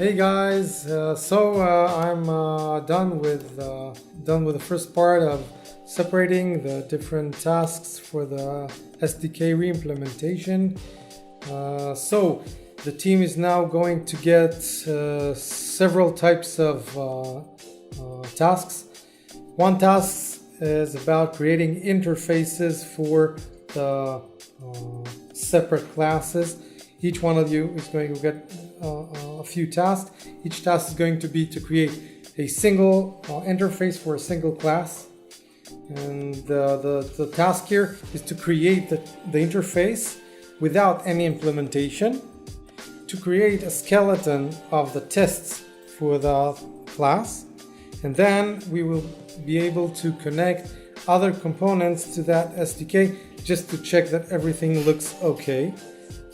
Hey guys, I'm done with the first part of separating the different tasks for the SDK reimplementation. So the team is now going to get several types of tasks. One task is about creating interfaces for the separate classes. Each one of you is going to get a few tasks. Each task is going to be to create a single interface for a single class. And the task here is to create the interface without any implementation, to create a skeleton of the tests for the class, and then we will be able to connect other components to that SDK just to check that everything looks okay.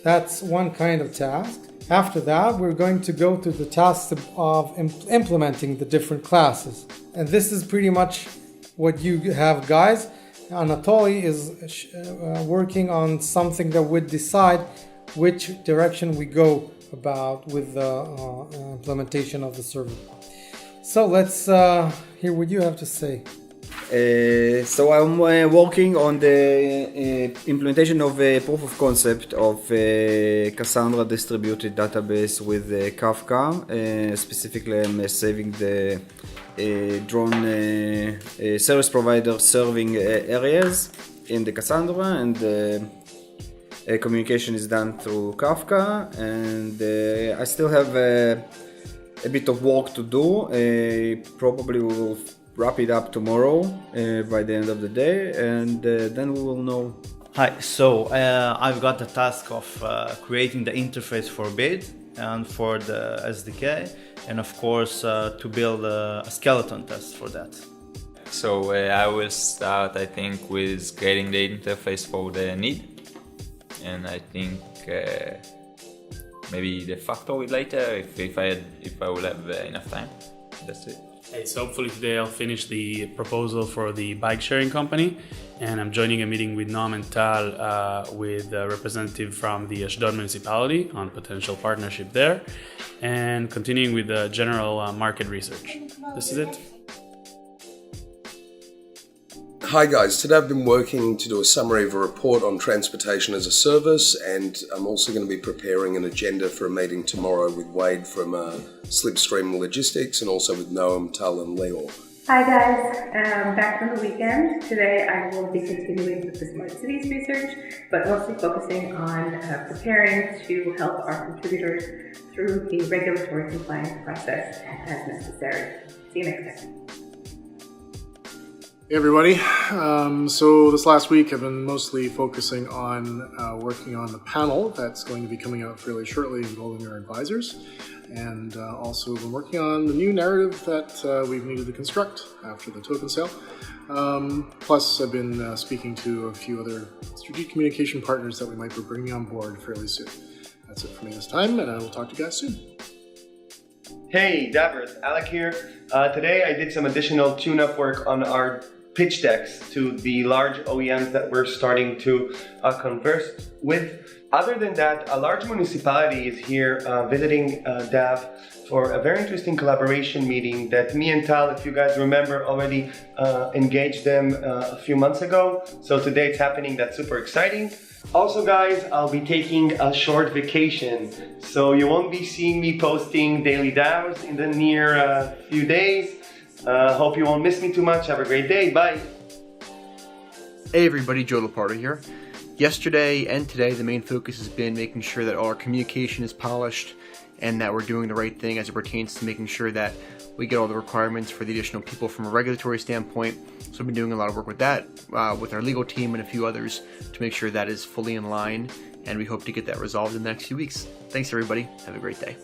That's one kind of task. After that, we're going to go to the task of implementing the different classes. And this is pretty much what you have, guys. Anatoly is working on something that would decide which direction we go about with the implementation of the server. So let's hear what you have to say. So I'm working on the implementation of a proof of concept of Cassandra distributed database with Kafka. Specifically, I'm saving the drone service provider serving areas in the Cassandra, and communication is done through Kafka. And I still have a bit of work to do. Probably we will wrap it up tomorrow by the end of the day, and then we will know. Hi, so I've got the task of creating the interface for bid and for the SDK, and of course to build a skeleton test for that. So I will start, I think, with creating the interface for the need, and I think maybe the factory later if I will have enough time. That's it. Hey, so hopefully today I'll finish the proposal for the bike sharing company, and I'm joining a meeting with Noam and Tal with a representative from the Ashdod municipality on potential partnership there, and continuing with the general market research. This is it. Hi guys, today I've been working to do a summary of a report on transportation as a service, and I'm also going to be preparing an agenda for a meeting tomorrow with Wade from Slipstream Logistics, and also with Noam, Tal and Leo. Hi guys, back from the weekend. Today I will be continuing with the Smart Cities research, but mostly focusing on preparing to help our contributors through the regulatory compliance process as necessary. See you next time. Hey everybody, so this last week I've been mostly focusing on working on the panel that's going to be coming out fairly shortly involving our advisors, and also been working on the new narrative that we've needed to construct after the token sale. Plus I've been speaking to a few other strategic communication partners that we might be bringing on board fairly soon. That's it for me this time, and I will talk to you guys soon. Hey Davert, Alick here. Today I did some additional tune-up work on our pitch decks to the large OEMs that we're starting to converse with. Other than that, a large municipality is here visiting DAV for a very interesting collaboration meeting that me and Tal, if you guys remember, already engaged them a few months ago. So today it's happening. That's super exciting. Also guys, I'll be taking a short vacation, so you won't be seeing me posting DailyDAVs in the near few days. Hope you won't miss me too much. Have a great day. Bye. Hey everybody, Joe Lapardo here. Yesterday and today the main focus has been making sure that all our communication is polished and that we're doing the right thing as it pertains to making sure that we get all the requirements for the additional people from a regulatory standpoint. So I've been doing a lot of work with that, with our legal team and a few others to make sure that is fully in line, and we hope to get that resolved in the next few weeks. Thanks everybody, have a great day.